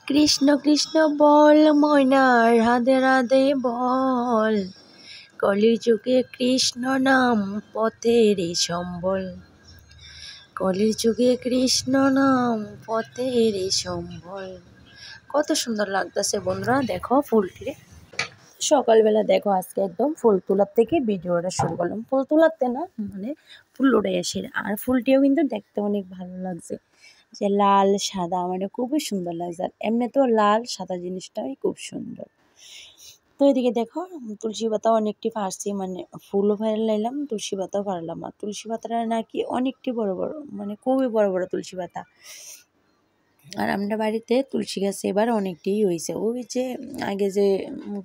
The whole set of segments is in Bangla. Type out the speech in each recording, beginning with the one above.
কৃষ্ণ কৃষ্ণ বল ময়না রাধে রাধে বল, কলিযুগে কৃষ্ণ নাম পথের সম্বল, কলিযুগে কৃষ্ণ নাম পথের সম্বল। কত সুন্দর লাগতেছে বন্ধুরা, দেখো ফুলটি। সকালবেলা দেখো আজকে একদম ফুল তোলার থেকে ভিডিওটা শুরু করলাম। ফুল তোলাতে না, মানে ফুল উড়ে এসে, আর ফুলটিও কিন্তু দেখতে অনেক ভালো লাগছে, যে লাল সাদা, মানে খুবই সুন্দর লাগছে। আর এমনি তো লাল সাদা জিনিসটাই খুব সুন্দর। তো এদিকে দেখো তুলসী পাতা অনেকটি পারছি, মানে ফুলও ফাইলাম, তুলসী পাতাও পারলাম। আর তুলসী পাতাটা নাকি অনেকটি বড় বড়, মানে খুবই বড় বড় তুলসী পাতা। আর আমরা বাড়িতে তুলসী গাছ এবার অনেকটি হয়েছে। ওই যে আগে যে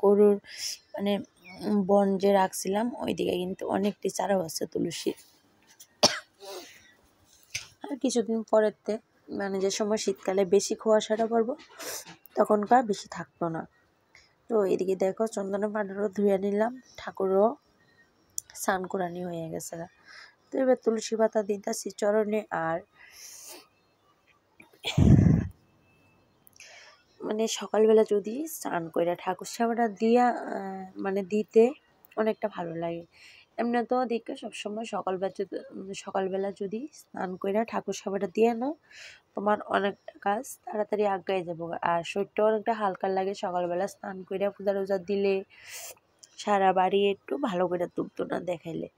গরুর মানে বন যে রাখছিলাম, ওইদিকে কিন্তু অনেকটি চারা হচ্ছে তুলসী। আর কিছুদিন পরেতে, মানে যে সময় শীতকালে বেশি কুয়াশাটা পড়বো, তখনকার বেশি থাকতো না। তো এদিকে দেখো চন্দনের পাউডারও ধুয়ে নিলাম, ঠাকুরও স্নান করানি হয়ে গেছে। তো এবার তুলসী পাতা দিতেছি চরণে। আর মানে সকালবেলা যদি স্নান করে ঠাকুর সেবাটা দিয়া মানে দিতে অনেকটা ভালো লাগে। এমনি তো দেখে সবসময় সকালবেলা যদি স্নান করে ঠাকুর সেবাটা দিয়ে নাও, তোমার অনেকটা কাজ তাড়াতাড়ি আগায় যাবো। আর শরীরটাও অনেকটা হালকা লাগে সকালবেলা স্নান করে পূজা টুজা দিলে, সারা বাড়ি একটু ভালো করে ধূপধুনা দেখাইলে।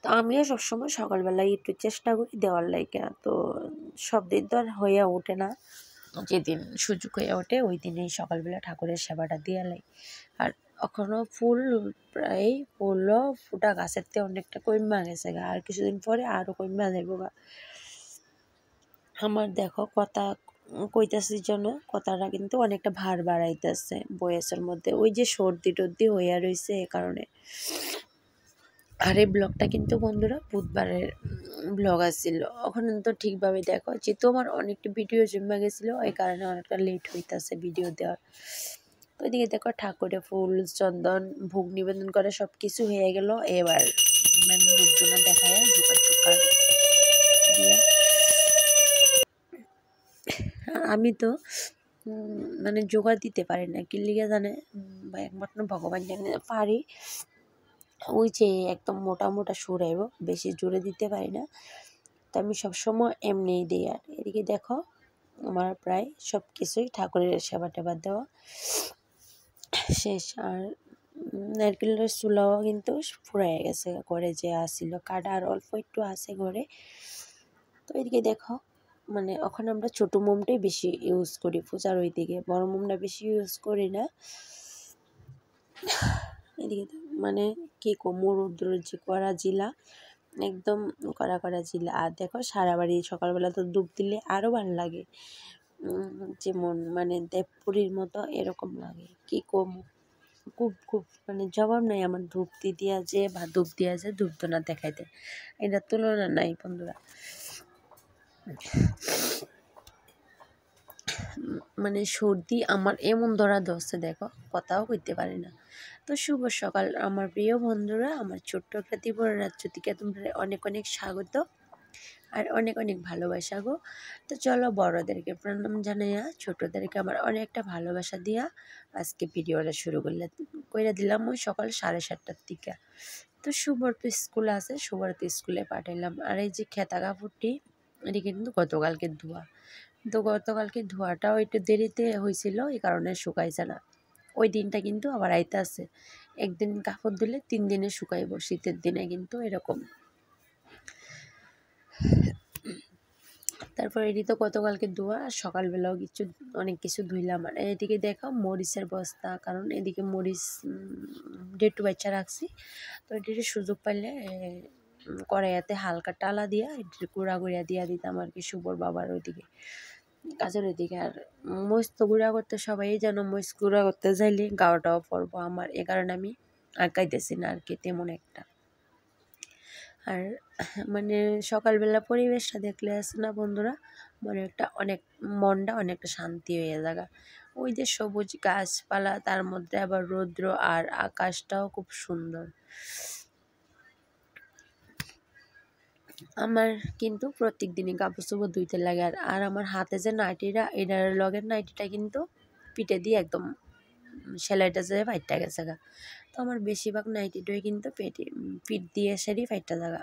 তো আমিও সবসময় সকালবেলায় একটু চেষ্টা করি দেওয়ার লাইগা। তো সব দিন তো আর হয়ে ওঠে না, যেদিন সুযোগ হয়ে ওঠে ওই দিনেই সকালবেলা ঠাকুরের সেবাটা দিয়ে লাই। আর এখনও ফুল প্রায় ফুলও ফুটা গাছের থেকে অনেকটা কমা গেছে গা, আর কিছুদিন পরে আরও কমা যাইব গা। আমার দেখো কথা কইতাছি জন্য কথাটা কিন্তু অনেকটা ভার বাড়াইতেছে বয়সের মধ্যে, ওই যে সর্দি টর্দি হইয়া রয়েছে এ কারণে। আর এই ব্লগটা কিন্তু বন্ধুরা বুধবারের ব্লগ আসছিল, ওখানে তো ঠিকভাবে দেখো যেহেতু আমার অনেকটা ভিডিও জমা গেছিলো, ওই কারণে অনেকটা লেট হইতেছে ভিডিও দেওয়ার। তো ওইদিকে দেখো ঠাকুরে ফুল চন্দন ভোগ নিবেদন করে সব কিছু হয়ে গেল। এবার মানে ধূপধুনা দেখায় জোগাড় টোকার দিয়া। আমি তো মানে জোগাড় দিতে পারি না, কি লিগে জানে, বা একমাত্র ভগবান জানে পারি। ওই যে একদম মোটা মোটা সুর আইব, বেশি জোরে দিতে পারি না। তো আমি সবসময় এমনিই দিই। আর এদিকে দেখো আমার প্রায় সব কিছুই ঠাকুরের সেবা টেবা দেওয়া শেষ। আর নারকেলের চুলাও কিন্তু ফুরাই গেছে, ঘরে যে আসছিল কাটা আর অল্প একটু আছে ঘরে। তো এদিকে দেখো মানে ওখানে আমরা ছোটো মোমটাই বেশি ইউজ করি পূজার, ওই দিকে বড় মোমটা বেশি ইউজ করি না। এদিকে মানে কি কমু রৌদ্র যে করা জিলা, একদম কড়া কড়া জিলা। আর দেখো সারা বাড়ি সকালবেলা তো ধূপ দিলে আরও ভালো লাগে, যেমন মানে দেবপুরীর মতো এরকম লাগে, কি কমু খুব খুব মানে জবাব নাই আমার ধূপ দিয়া যে বা ধূপ দিয়া যে ধূপধুনা দেখাইতে, এটার তুলনা নাই বন্ধুরা। মানে সর্দি আমার এমন ধরা ধরছে দেখো, কথাও কইতে পারি না। তো শুভ সকাল আমার প্রিয় বন্ধুরা, আমার ছোট্ট একটা ত্রিপুরা রাজ্য থেকে তোমরা অনেক অনেক স্বাগত আর অনেক অনেক ভালোবাসা গো। তো চলো বড়োদেরকে প্রণাম জানাইয়া ছোটোদেরকে আমার অনেকটা ভালোবাসা দিয়া আজকে ভিডিওটা শুরু করে দিলাম ওই সকাল 7:30টার দিকে। তো শুভর তো স্কুল আছে, শুভর তো স্কুলে পাঠাইলাম। আর এই যে খেতা কাপড়টি, এটি কিন্তু গতকালকে ধোয়া। তো গতকালকে ধোয়াটাও একটু দেরিতে হয়েছিল, এই কারণে শুকাইছে না। ওই দিনটা কিন্তু আবার আইতে আছে, একদিন কাপড় দিলে 3 দিনে শুকাইব, শীতের দিনে কিন্তু এরকম। তারপর এটি তো গতকালকে ধোয়া, আর সকালবেলাও অনেক কিছু ধুইলাম। আর এদিকে দেখো মরিচের বস্তা, কারণ এদিকে মরিচ ডেটু বাচ্চা রাখছি। তো এটির সুযোগ পাইলে কড়াইয়াতে হালকা টালা দিয়া এটির গুঁড়া গুঁড়া দিয়া দিতাম আর কি, শুভর বাবার ওইদিকে কাজের ওইদিকে। আর মরিচ তো গুঁড়া করতে সবাই যেন, মরিচ গুঁড়া করতে যাইলে গাওয়াটাও পড়বো আমার, এ কারণে আমি আঁকাইতেছি না আর কি তেমন একটা। আর মানে সকালবেলা পরিবেশটা দেখলে আছে না বন্ধুরা, মনটা অনেকটা শান্তি হয়ে যায়। ওই যে সবুজ গাছপালা, তার মধ্যে আবার রৌদ্র, আর আকাশটাও খুব সুন্দর। আমার কিন্তু প্রত্যেক দিনই কাপড় চোপড় ধুইতে লাগে। আর আমার হাতে যে নাইটিটা, এটার লগের নাইটিটা কিন্তু পিঠে দিয়ে একদম সেলাইটা যে ফাইটটা গেছে গা। তো আমার বেশিরভাগ নাইটিটাই কিন্তু পিঠ দিয়ে সেরি ফাইটটা জায়গা।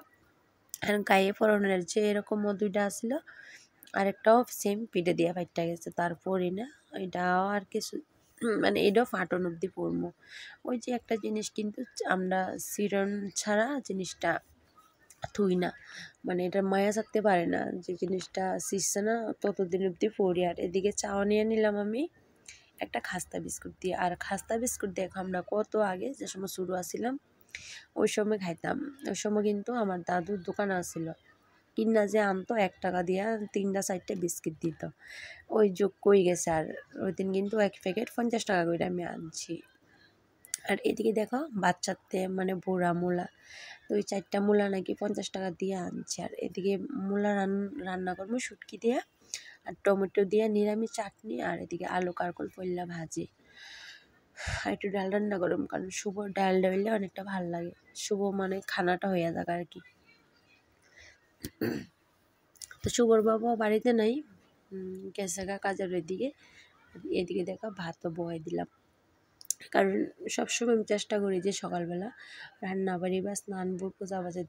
আর গায়ে পরনের যে এরকম দুইটা আসছিল, আরেকটাও সেম পিঠে দিয়ে ফাইটটা গেছে। তারপরই না এটাও আর কিছু মানে এটাও ফাটন অব্দি পরবো। ওই যে একটা জিনিস কিন্তু আমরা সিরন ছাড়া জিনিসটা থুই না, মানে এটা মায়া থাকতে পারে না যে জিনিসটা শিখছে না ততদিন অব্দি পড়ি। আর এদিকে চাও নিয়ে নিলাম আমি একটা খাস্তা বিস্কুট দিয়ে। আর খাস্তা বিস্কুট দেখো আমরা কত আগে যে সময় শুরু আসছিলাম ওই সময় খাইতাম। ওই সময় কিন্তু আমার দাদুর দোকান আসছিল, কিনা যে আনতো 1 টাকা দিয়া 3টা 4টা বিস্কিট দিত। ওই যোগ কই গেছে। আর ওই দিন কিন্তু 1 প্যাকেট 50 টাকা করে আমি আনছি। আর এদিকে দেখো বাচ্চাতে মানে বুড়া মূলা, তো ওই 4টা মূলা নাকি 50 টাকা দিয়ে আনছে। আর এদিকে মূলা রান্না করবো শুটকি দিয়ে আর টমেটো দিয়ে নিরামিষ চাটনি। আর এদিকে আলু কারকল পল্লা ভাজি। আর একটু ডাল রান্না করুম, কারণ শুভ ডাল ডাইলে অনেকটা ভাল লাগে। শুভ মানে খানাটা হইয়া যাক আর কি। তো শুভর বাবা বাড়িতে নাই, গেছে গা কাজের ওইদিকে। এদিকে দেখো ভাতও বয়ে দিলাম, কারণ সবসময় আমি চেষ্টা করি যে সকালবেলা রান্না বাড়ি বা স্নান পূজা বাজে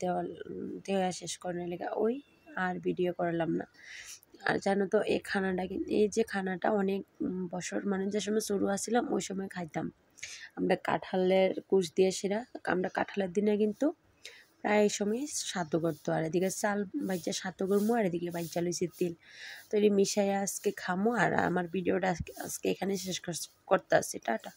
দেওয়া শেষ করার লেগে ওই আর ভিডিও করলাম না। আর জানো তো এই খানাটা কিন্তু এই যে খানাটা অনেক বছর মানে যে সময় শুরু আসছিলাম ওই সময় খাইতাম আমরা কাঁঠালের কুচ দিয়ে। সেরা আমরা কাঁঠালের দিনে কিন্তু প্রায় এই সময় সাধ্য করতো। আর এদিকে চাল বাইচা সাধ্য করবো, আর এদিকে বাইচা লইছি তিল। তো এই মিশাইয়া আজকে খামো। আর আমার ভিডিওটা আজকে এখানে শেষ করতে আসছি। টাটা।